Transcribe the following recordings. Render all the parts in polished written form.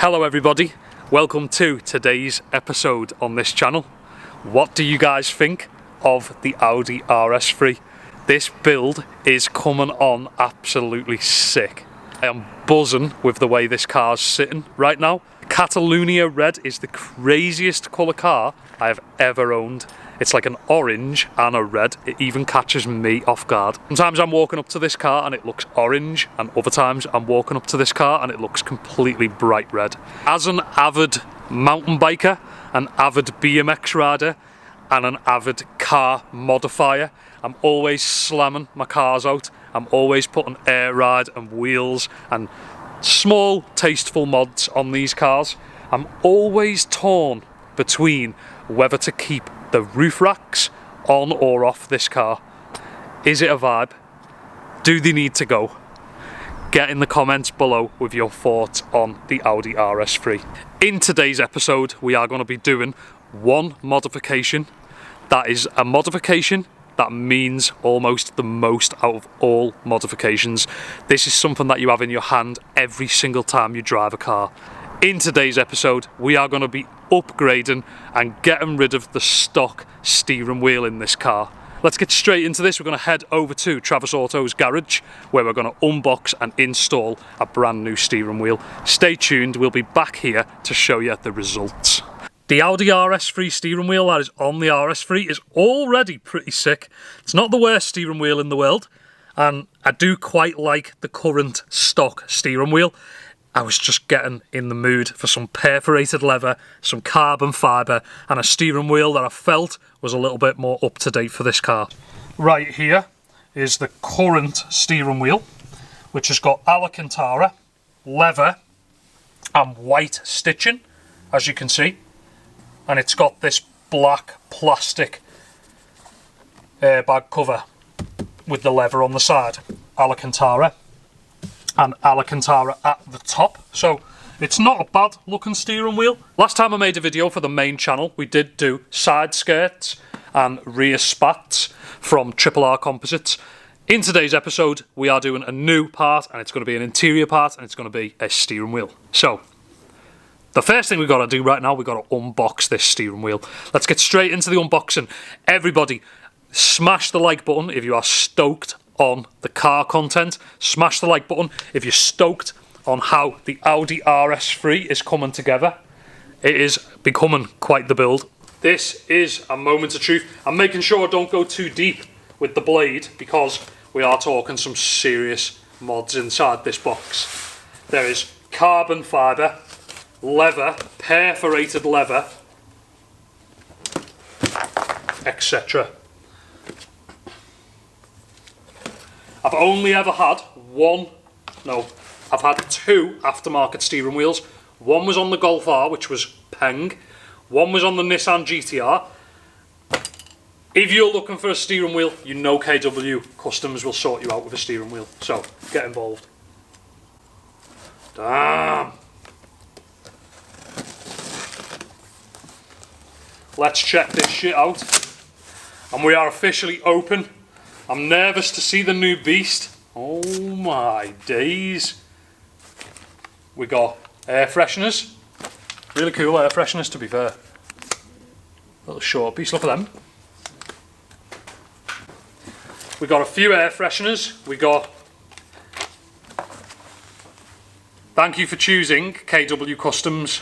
Hello everybody, welcome to today's episode on this channel. What do you guys think of the Audi RS3? This build is coming on absolutely sick. I am buzzing with the way this car's sitting right now. Catalonia Red is the craziest colour car I have ever owned. It's like an orange and a red. It even catches me off guard. Sometimes I'm walking up to this car and it looks orange, and other times I'm walking up to this car and it looks completely bright red. As an avid mountain biker, an avid BMX rider, and an avid car modifier, I'm always slamming my cars out. I'm always putting air ride and wheels and small tasteful mods on these cars. I'm always torn between whether to keep the roof racks on or off this car. Is it a vibe? Do they need to go? Get in the comments below with your thoughts on the Audi RS3. In today's episode, we are going to be doing one modification. That is a modification that means almost the most out of all modifications. This is something that you have in your hand every single time you drive a car. In today's episode, we are going to be upgrading and getting rid of the stock steering wheel in this car. Let's get straight into this. We're going to head over to Travis Auto's garage, where we're going to unbox and install a brand new steering wheel. Stay tuned, we'll be back here to show you the results. The Audi RS3 steering wheel that is on the RS3 is already pretty sick. It's not the worst steering wheel in the world, and I do quite like the current stock steering wheel. I was just getting in the mood for some perforated leather, some carbon fibre, and a steering wheel that I felt was a little bit more up to date for this car. Right here is the current steering wheel, which has got Alcantara, leather, and white stitching, as you can see. And it's got this black plastic airbag cover with the leather on the side. Alcantara. And Alcantara at the top, so it's not a bad looking steering wheel. Last time I made a video for the main channel, we did do side skirts and rear spats from R Composites. In today's episode, we are doing a new part, and it's going to be an interior part, and it's going to be a steering wheel. So the first thing we've got to do right now, we've got to unbox this steering wheel. Let's get straight into the unboxing. Everybody, smash the like button if you are stoked on the car content. Smash the like button if you're stoked on how the Audi RS3 is coming together. It is becoming quite the build. This is a moment of truth. I'm making sure I don't go too deep with the blade because we are talking some serious mods inside this box. There is carbon fibre, leather, perforated leather, etc. I've only ever had I've had two aftermarket steering wheels. One was on the Golf R, which was Peng. One was on the Nissan GTR. If you're looking for a steering wheel, you know KW Customs will sort you out with a steering wheel. So, get involved. Damn. Let's check this shit out. And we are officially open. I'm nervous to see the new beast. Oh my days. We got air fresheners. Really cool air fresheners, to be fair. Little short piece, look at them. We got a few air fresheners. We got thank you for choosing KW Customs.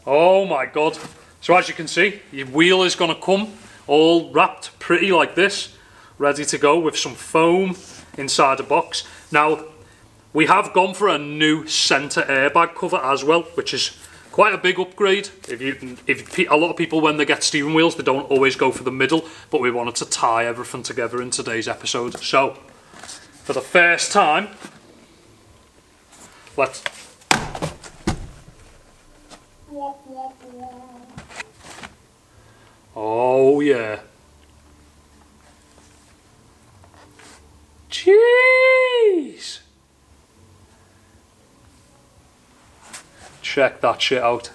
Oh my god. So as you can see, your wheel is going to come all wrapped pretty like this, ready to go with some foam inside the box. Now, we have gone for a new centre airbag cover as well, which is quite a big upgrade. A lot of people, when they get steering wheels, they don't always go for the middle, but we wanted to tie everything together in today's episode. So, for the first time, let's... Oh yeah. Jeez. Check that shit out.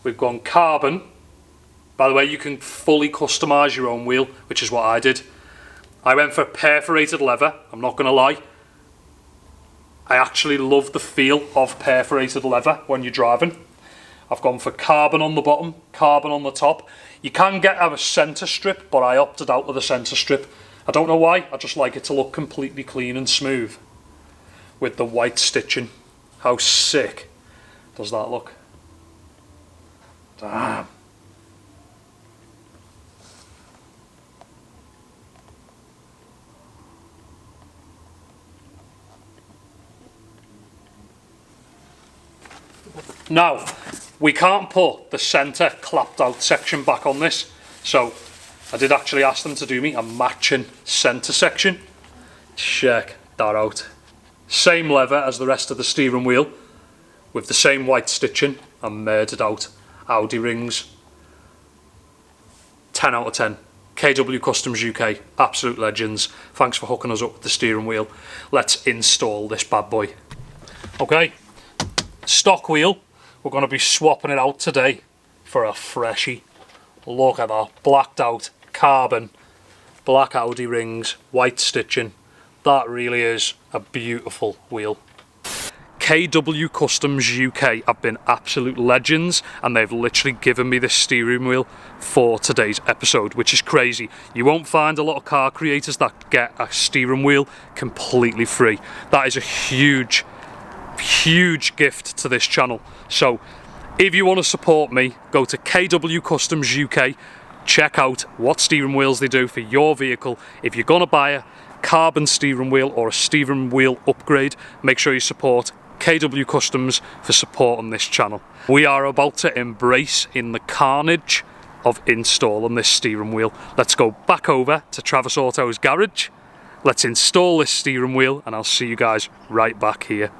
We've gone carbon. By the way, you can fully customise your own wheel, which is what I did. I went for perforated leather, I'm not going to lie. I actually love the feel of perforated leather when you're driving. I've gone for carbon on the bottom, carbon on the top. You can get a centre strip, but I opted out of the centre strip. I don't know why, I just like it to look completely clean and smooth with the white stitching. How sick does that look? Damn. Now, we can't put the centre clapped out section back on this, so I did actually ask them to do me a matching centre section. Check that out. Same leather as the rest of the steering wheel, with the same white stitching and murdered out Audi rings. 10 out of 10. KW Customs UK, absolute legends. Thanks for hooking us up with the steering wheel. Let's install this bad boy. Okay, stock wheel. We're going to be swapping it out today for a freshie. Look at that, blacked out, carbon, black Audi rings, white stitching. That really is a beautiful wheel. KW Customs UK have been absolute legends, and they've literally given me this steering wheel for today's episode, which is crazy. You won't find a lot of car creators that get a steering wheel completely free. That is a huge gift to this channel. So if you want to support me, go to KW Customs UK, check out what steering wheels they do for your vehicle. If you're going to buy a carbon steering wheel or a steering wheel upgrade, make sure you support KW Customs for supporting this channel. We are about to embrace in the carnage of installing this steering wheel. Let's go back over to Travis Auto's garage. Let's install this steering wheel and I'll see you guys right back here.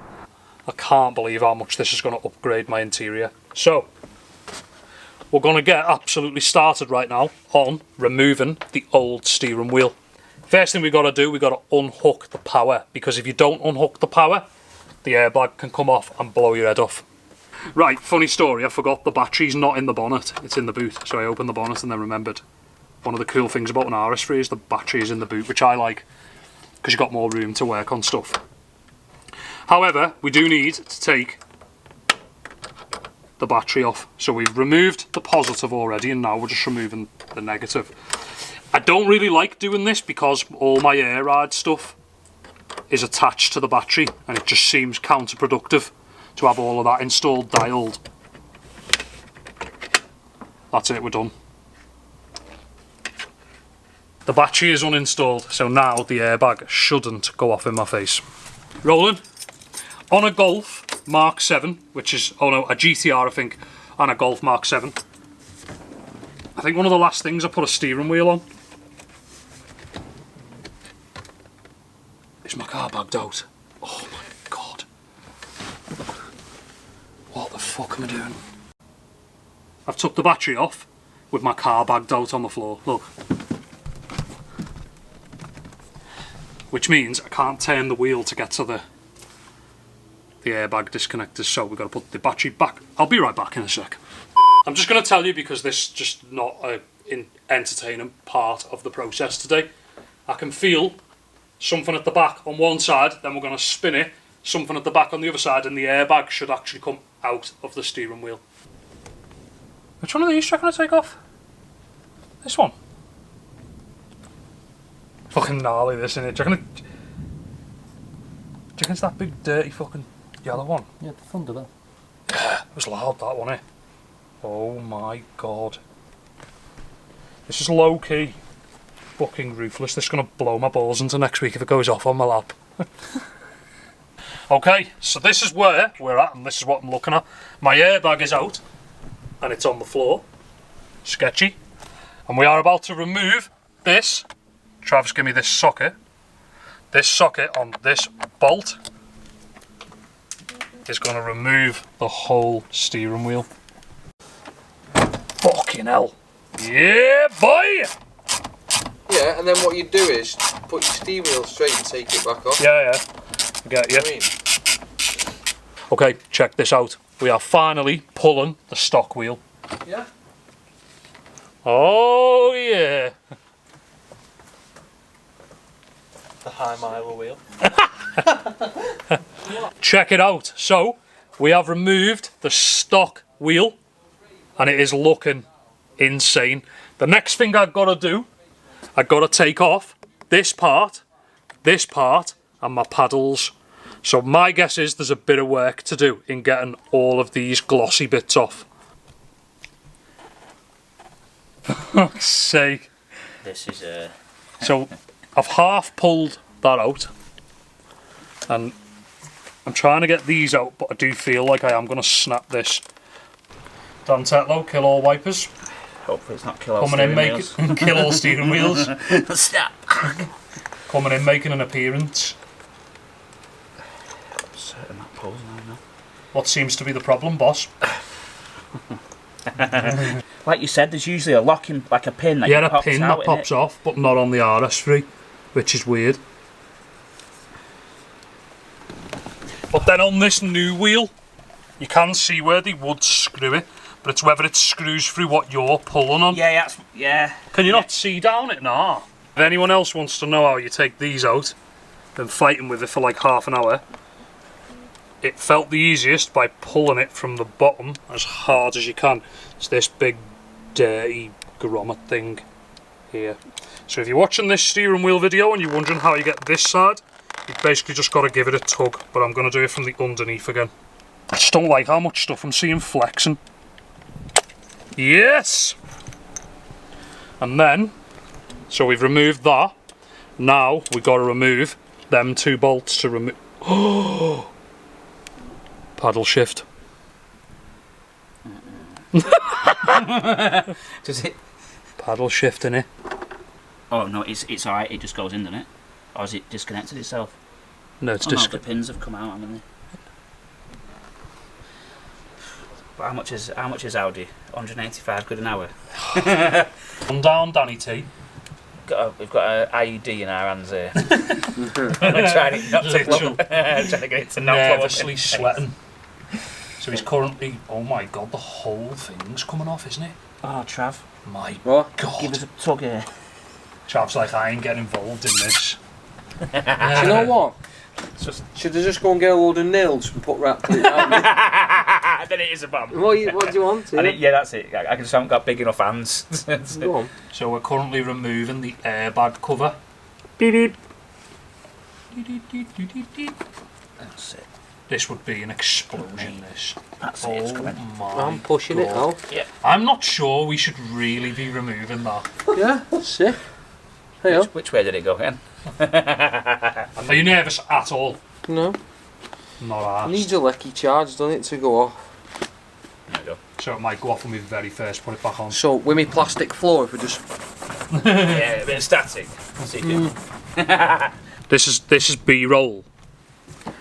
I can't believe how much this is going to upgrade my interior. So, we're going to get absolutely started right now on removing the old steering wheel. First thing we've got to do, we've got to unhook the power, because if you don't unhook the power, the airbag can come off and blow your head off. Right, funny story, I forgot the battery's not in the bonnet, it's in the boot. So I opened the bonnet and then remembered. One of the cool things about an RS3 is the battery is in the boot, which I like, because you've got more room to work on stuff. However, we do need to take the battery off. So we've removed the positive already, and now we're just removing the negative. I don't really like doing this because all my air ride stuff is attached to the battery, and it just seems counterproductive to have all of that installed dialed. That's it, we're done. The battery is uninstalled, so now the airbag shouldn't go off in my face. Rolling. On a Golf Mark 7, which is, oh no, a GTR I think, and a Golf Mark 7. I think one of the last things I put a steering wheel on is my car bagged out. Oh my god. What the fuck am I doing? I've took the battery off with my car bagged out on the floor, look. Which means I can't turn the wheel to get to the airbag disconnectors, so we've got to put the battery back. I'll be right back in a sec. I'm just going to tell you, because this is just not an entertaining part of the process today. I can feel something at the back on one side, then we're going to spin it, something at the back on the other side, and the airbag should actually come out of the steering wheel. Which one of these do you reckon I take off? This one? Fucking gnarly this, innit? Do you reckon it's that big dirty fucking yellow one? Yeah, the thunder though. It was loud, that, wasn't it? Oh my god. This is low key fucking ruthless. This is going to blow my balls into next week if it goes off on my lap. Okay, so this is where we're at, and this is what I'm looking at. My airbag is out and it's on the floor. Sketchy. And we are about to remove this. Travis, give me this socket. This socket on this bolt is going to remove the whole steering wheel. Fucking hell. Yeah, boy! Yeah, and then what you do is put your steering wheel straight and take it back off. Yeah, yeah. I get you. I mean. Okay, check this out. We are finally pulling the stock wheel. Yeah. Oh, yeah. The high miler wheel. Check it out. So, we have removed the stock wheel and it is looking insane. The next thing I've got to do, I've got to take off this part, and my paddles. So my guess is there's a bit of work to do in getting all of these glossy bits off. For fuck's sake. This is So I've half pulled that out and I'm trying to get these out, but I do feel like I am going to snap this. Dan Tetlow, kill all wipers. hopefully it's not kill all Coming in, steering making wheels. kill all steering wheels. Stop. Coming in, making an appearance. Certain that pulls now. What seems to be the problem, boss? Like you said, there's usually a locking, like a pin that Yeah, a pops pin out, that pops off, but not on the RS3, which is weird. But then on this new wheel, you can see where they would screw it, but it's whether it screws through what you're pulling on. Yeah, that's, yeah. Can you not see down it? Nah. If anyone else wants to know how you take these out, then fighting with it for like half an hour, it felt the easiest by pulling it from the bottom as hard as you can. It's this big, dirty grommet thing here. So if you're watching this steering wheel video and you're wondering how you get this side, you've basically just got to give it a tug, but I'm going to do it from the underneath again. I just don't like how much stuff I'm seeing flexing. Yes! And then, so we've removed that. Now we've got to remove them two bolts to remove. Oh! Paddle shift. Does it? Paddle shift in it. Oh no, it's alright. It just goes in, doesn't it? Or is it disconnected itself? No, it's Oh, no, just. the pins have come out, haven't they? But how much is Audi? 185 quid an hour. Come down, Danny T. We've got an IED in our hands here. We're trying to not to blow, trying to get it to not blow up. Nervously sweating. So he's currently. Oh my god, the whole thing's coming off, isn't it? Oh, Trav, My What? god. give us a tug here. Chav's like, I ain't getting involved in this. Do you know what? It's just Should I just go and get a load of nails and put it around me? then it is a bomb. What do you want? Yeah, that's it. I just haven't got big enough hands. Go on. So we're currently removing the airbag cover. Beep, beep. That's it. This would be an explosion, this. That's it. It's coming. my I'm pushing it God. out. Yeah. I'm not sure we should really be removing that. Yeah, sick. Hey, Which way did it go again? Are you nervous at all? no. Not It arsed. needs a lecky charge, doesn't it, to go off? There we go. So it might go off when we very first put it back on. So, with me plastic floor, if we just... Yeah, a bit of static. See This is B-roll.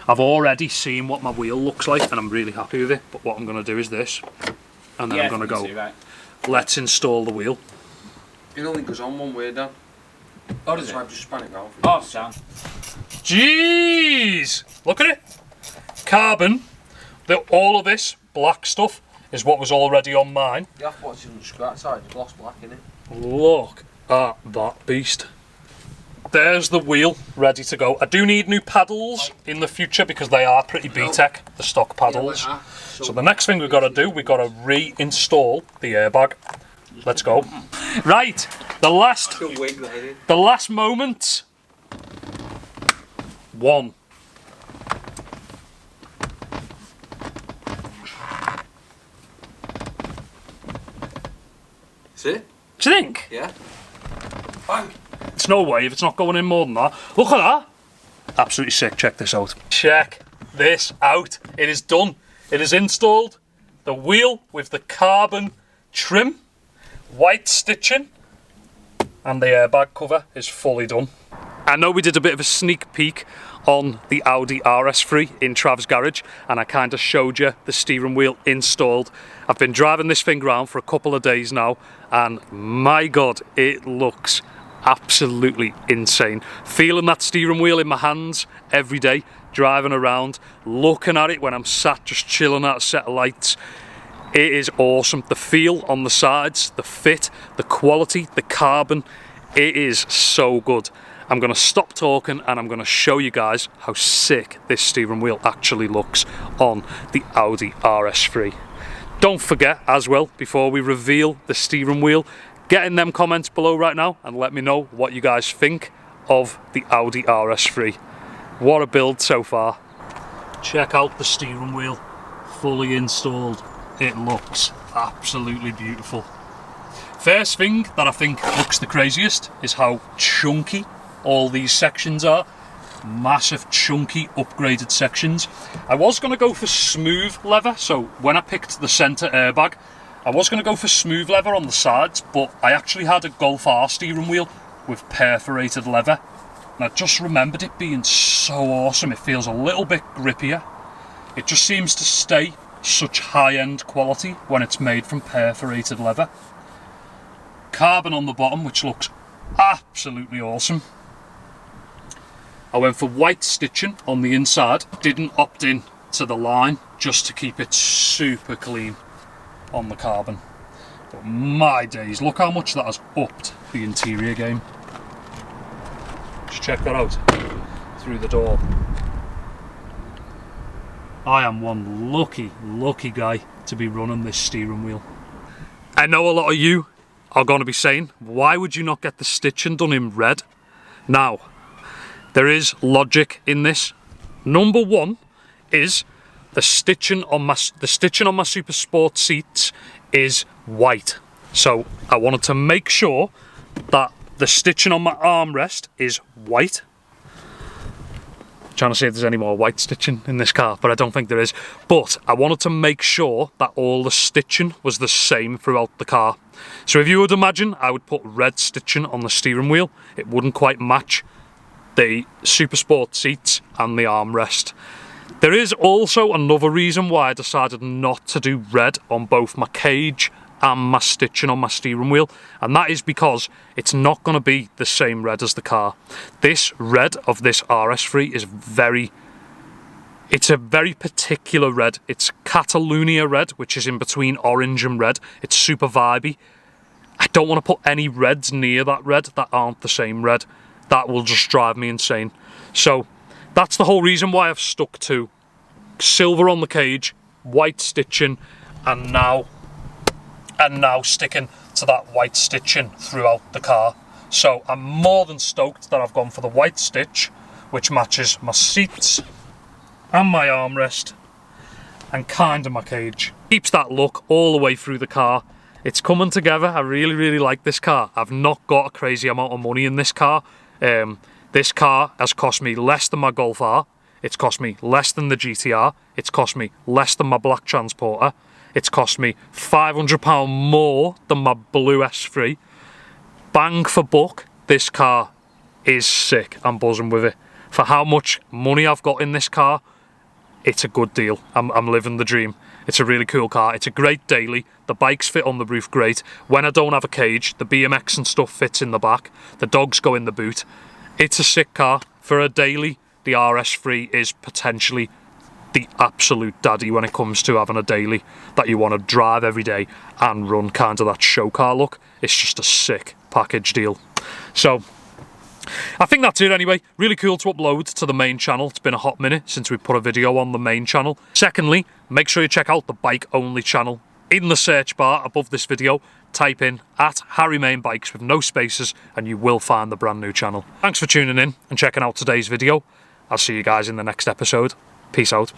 I've already seen what my wheel looks like and I'm really happy with it, but what I'm going to do is this, and then I'm going to go, right. let's install the wheel. It only goes on one way, Dan. Oh, does it? So I've just span it round. Oh, Sam. Jeez! Look at it! Carbon, all of this black stuff is what was already on mine. You have to watch it on the scratch side, the gloss black in it. Look at that beast. There's the wheel ready to go. I do need new paddles in the future because they are pretty B-Tech, the stock paddles. So the next thing we've got to do, we've got to reinstall the airbag. Let's go. Right, the last moment. One. See? Do you think? Yeah. Bang! It's no way if it's not going in more than that. Look at that. Absolutely sick. Check this out. Check this out. It is done. It is installed. The wheel with the carbon trim, white stitching, and the airbag cover is fully done. I know we did a bit of a sneak peek on the Audi RS3 in Trav's garage, and I kind of showed you the steering wheel installed. I've been driving this thing around for a couple of days now, and my God, it looks absolutely insane. Feeling that steering wheel in my hands every day, driving around, looking at it when I'm sat just chilling at a set of lights. It is awesome. The feel on the sides, the fit, the quality, the carbon, it is so good. I'm going to stop talking and I'm going to show you guys how sick this steering wheel actually looks on the Audi RS3. Don't forget as well, before we reveal the steering wheel, get in them comments below right now and let me know what you guys think of the Audi RS3. What a build so far. Check out the steering wheel, fully installed. It looks absolutely beautiful. First thing that I think looks the craziest is how chunky all these sections are. Massive, chunky, upgraded sections. I was going to go for smooth leather, so when I picked the centre airbag, I was going to go for smooth leather on the sides, but I actually had a Golf R steering wheel with perforated leather, and I just remembered it being so awesome. It feels a little bit grippier. It just seems to stay such high-end quality when it's made from perforated leather. Carbon on the bottom, which looks absolutely awesome. I went for white stitching on the inside, didn't opt in to the line just to keep it super clean on the carbon. But my days, look how much that has upped the interior game. Just check that out through the door. I am one lucky guy to be running this steering wheel. I know a lot of you are going to be saying, why would you not get the stitching done in red? Now, there is logic in this. Number one is the stitching on my Super Sport seats is white. So I wanted to make sure that the stitching on my armrest is white. Trying to see if there's any more white stitching in this car, but I don't think there is. But I wanted to make sure that all the stitching was the same throughout the car. So if you would imagine, I would put red stitching on the steering wheel. It wouldn't quite match the Super Sport seats and the armrest. There is also another reason why I decided not to do red on both my cage and my stitching on my steering wheel, and that is because it's not going to be the same red as the car. This red of this RS3 is it's a very particular red. It's Catalonia red, which is in between orange and red. It's super vibey. I don't want to put any reds near that red that aren't the same red. That will just drive me insane. So that's the whole reason why I've stuck to silver on the cage, white stitching, and now sticking to that white stitching throughout the car. So I'm more than stoked that I've gone for the white stitch, which matches my seats and my armrest and kind of my cage. Keeps that look all the way through the car. It's coming together. I really like this car. I've not got a crazy amount of money in this car. This car has cost me less than my Golf R. It's cost me less than the GTR. It's cost me less than my black Transporter. It's cost me £500 more than my blue S3. Bang for buck, this car is sick. I'm buzzing with it. For how much money I've got in this car, it's a good deal. I'm living the dream. It's a really cool car. It's a great daily. The bikes fit on the roof great. When I don't have a cage, the BMX and stuff fits in the back. The dogs go in the boot. It's a sick car. For a daily, the RS3 is potentially the absolute daddy when it comes to having a daily that you want to drive every day and run kind of that show car look. It's just a sick package deal. So I think that's it anyway. Really cool to upload to the main channel. It's been a hot minute since we put a video on the main channel. Secondly, make sure you check out the bike only channel. In the search bar above this video, type in @HarryMainBikes with no spaces and you will find the brand new channel. Thanks for tuning in and checking out today's video. I'll see you guys in the next episode. Peace out.